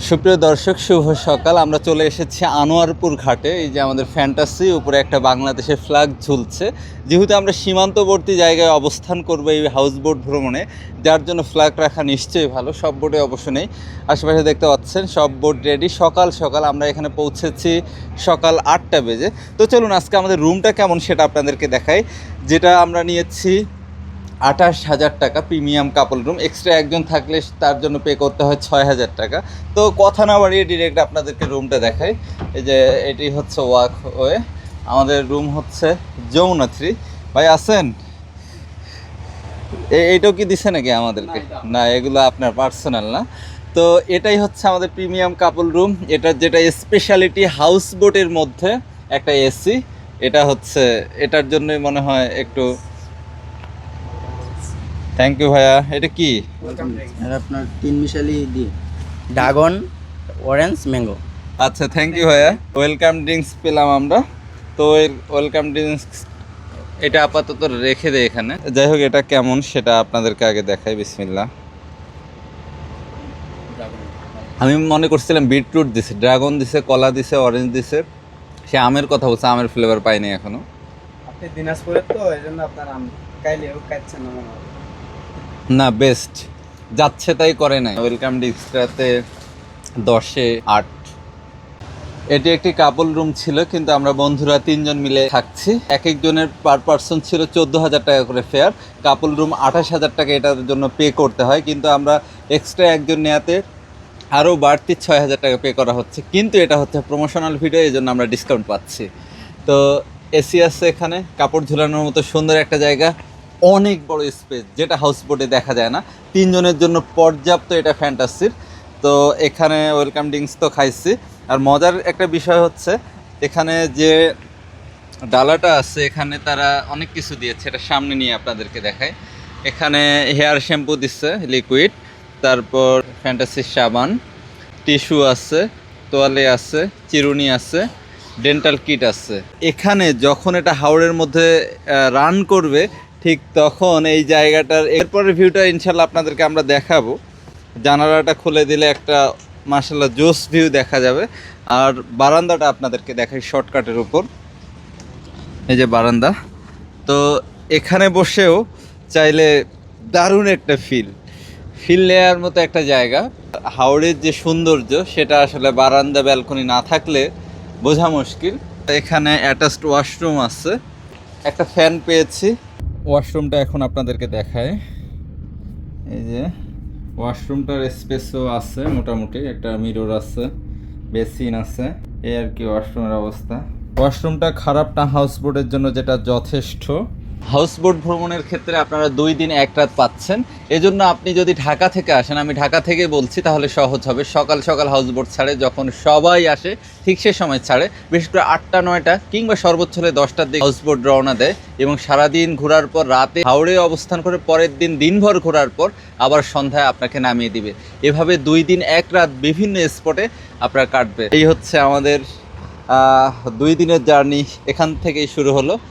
সুপ্রিয় দর্শক, শুভ সকাল। আমরা চলে এসেছি আনোয়ারপুর ঘাটে। এই যে আমাদের ফ্যান্টাসি, উপরে একটা বাংলাদেশের ফ্ল্যাগ ঝুলছে। যেহেতু আমরা সীমান্তবর্তী জায়গায় অবস্থান করবো এই হাউস বোট ভ্রমণে, যার জন্য ফ্ল্যাগ রাখা নিশ্চয়ই ভালো। সব বোটে অবশ্য নেই, আশেপাশে দেখতে পাচ্ছেন সব বোট রেডি। সকাল সকাল আমরা এখানে পৌঁছেছি সকাল 8টা বেজে। তো চলুন আজকে আমাদের রুমটা কেমন সেটা আপনাদেরকে দেখাই। যেটা আমরা নিয়েছি 28,000 টাকা প্রিমিয়াম কাপল রুম। এক্সট্রা একজন থাকলে তার জন্য পে করতে হয় 6,000 টাকা। তো কথা না বাড়িয়ে ডিরেক্ট আপনাদেরকে রুমটা দেখাই। এই যে এটি হচ্ছে ওয়াক ওয়ে। আমাদের রুম হচ্ছে যমুনা 3। ভাই আছেন? এইটাও কি দিছে নাকি আমাদেরকে? না, এগুলো আপনার পার্সোনাল না। তো এটাই হচ্ছে আমাদের প্রিমিয়াম কাপল রুম। এটার যেটা স্পেশালিটি, হাউস বোটের মধ্যে একটা এসি। এটা হচ্ছে এটার জন্যই মনে হয় একটু। থ্যাংক ইউ ভাইয়া। এটা কি? আর আপনার 3 মিশালি দিয়ে ড্রাগন, অরেঞ্জ, ম্যাঙ্গো। আচ্ছা, থ্যাংক ইউ ভাইয়া। ওয়েলকাম ড্রিঙ্কস পেলাম আমরা। তো এর ওয়েলকাম ড্রিঙ্কস এটা আপাতত রেখে দেয় এখানে। যাই হোক, এটা কেমন সেটা আপনাদেরকে আগে দেখাই। বিসমিল্লাহ। আমি মনে করছিলাম বিটরুট দিছে, ড্রাগন দিছে, কলা দিছে, অরেঞ্জ দিছে। সে আমের কথা বলছে, আমের ফ্লেভার পাইনি এখনো। আপনি দিনাজপুরের তো এজন্য আপনার আম কাইলেও খাচ্ছেন না মনে হয়। না, বেস্ট যাচ্ছে তাই করে নাই। ওয়েলকাম ড্রিঙ্কসটাতে 10-এ 8। এটি একটি কাপল রুম ছিল, কিন্তু আমরা বন্ধুরা 3 জন মিলে থাকছি। এক একজনের পার পার্সন ছিল 14,000 টাকা করে ফেয়ার। কাপল রুম 28,000 টাকা এটার জন্য পে করতে হয়, কিন্তু আমরা এক্সট্রা একজন নেওয়াতে আরও বাড়তি 6,000 টাকা পে করা হচ্ছে। কিন্তু এটা হচ্ছে প্রমোশনাল ভিডিও, এই জন্য আমরা ডিসকাউন্ট পাচ্ছি। তো এসি আছে এখানে, কাপড় ঝুলানোর মতো সুন্দর একটা জায়গা, অনেক বড় স্পেস, যেটা হাউস বোটে দেখা যায় না। 3 জনের জন্য পর্যাপ্ত এটা ফ্যান্টাসির। তো এখানে ওয়েলকাম ড্রিঙ্কস তো খাইছি। আর মজার একটা বিষয় হচ্ছে, এখানে যে ডালাটা আছে এখানে তারা অনেক কিছু দিয়েছে। এটা সামনে নিয়ে আপনাদেরকে দেখায়। এখানে হেয়ার শ্যাম্পু দিচ্ছে লিকুইড, তারপর ফ্যান্টাসির সাবান, টিস্যু আছে, তোয়ালে আছে, চিরুনি আছে, ডেন্টাল কিট আছে। এখানে যখন এটা হাওড়ের মধ্যে রান করবে, ঠিক তখন এই জায়গাটার এরপরের ভিউটা ইনশাল্লাহ আপনাদেরকে আমরা দেখাবো। জানালাটা খুলে দিলে একটা মাশাআল্লাহ জোস ভিউ দেখা যাবে। আর বারান্দাটা আপনাদেরকে দেখাই শর্টকাটের উপর। এই যে বারান্দা, তো এখানে বসেও চাইলে দারুণ একটা ফিল নেওয়ার মতো একটা জায়গা। হাওড়ের যে সৌন্দর্য সেটা আসলে বারান্দা ব্যালকনি না থাকলে বোঝা মুশকিল। এখানে অ্যাটাচড ওয়াশরুম আছে, একটা ফ্যান পেয়েছি। ওয়াশরুমটা এখন আপনাদেরকে দেখায়। এই যে ওয়াশরুমটার স্পেসও আছে, মোটামুটি একটা মিরর আছে, বেসিন আছে, এই আর কি ওয়াশরুমের অবস্থা। ওয়াশরুমটা খারাপ না হাউস বোটের জন্য, যেটা যথেষ্ট। হাউস বোট ভ্রমণের ক্ষেত্রে আপনারা 2 দিন 1 রাত পাচ্ছেন। এজন্য আপনি যদি ঢাকা থেকে আসেন, আমি ঢাকা থেকে বলছি, তাহলে সহজ হবে। সকাল সকাল হাউস বোট ছাড়ে, যখন সবাই আসে ঠিক সে সময় ছাড়ে। বিশেষ করে 8টা 9টা কিংবা সর্বোচ্চ হলে 10টার দিকে হাউস বোট রওনা দেয়, এবং সারাদিন ঘোরার পর রাতে হাওড়ে অবস্থান করে পরের দিন দিনভর ঘোরার পর আবার সন্ধ্যায় আপনাকে নামিয়ে দিবে। এভাবে 2 দিন 1 রাত বিভিন্ন স্পটে আপনার কাটবে। এই হচ্ছে আমাদের 2 দিনের জার্নি, এখান থেকেই শুরু হলো।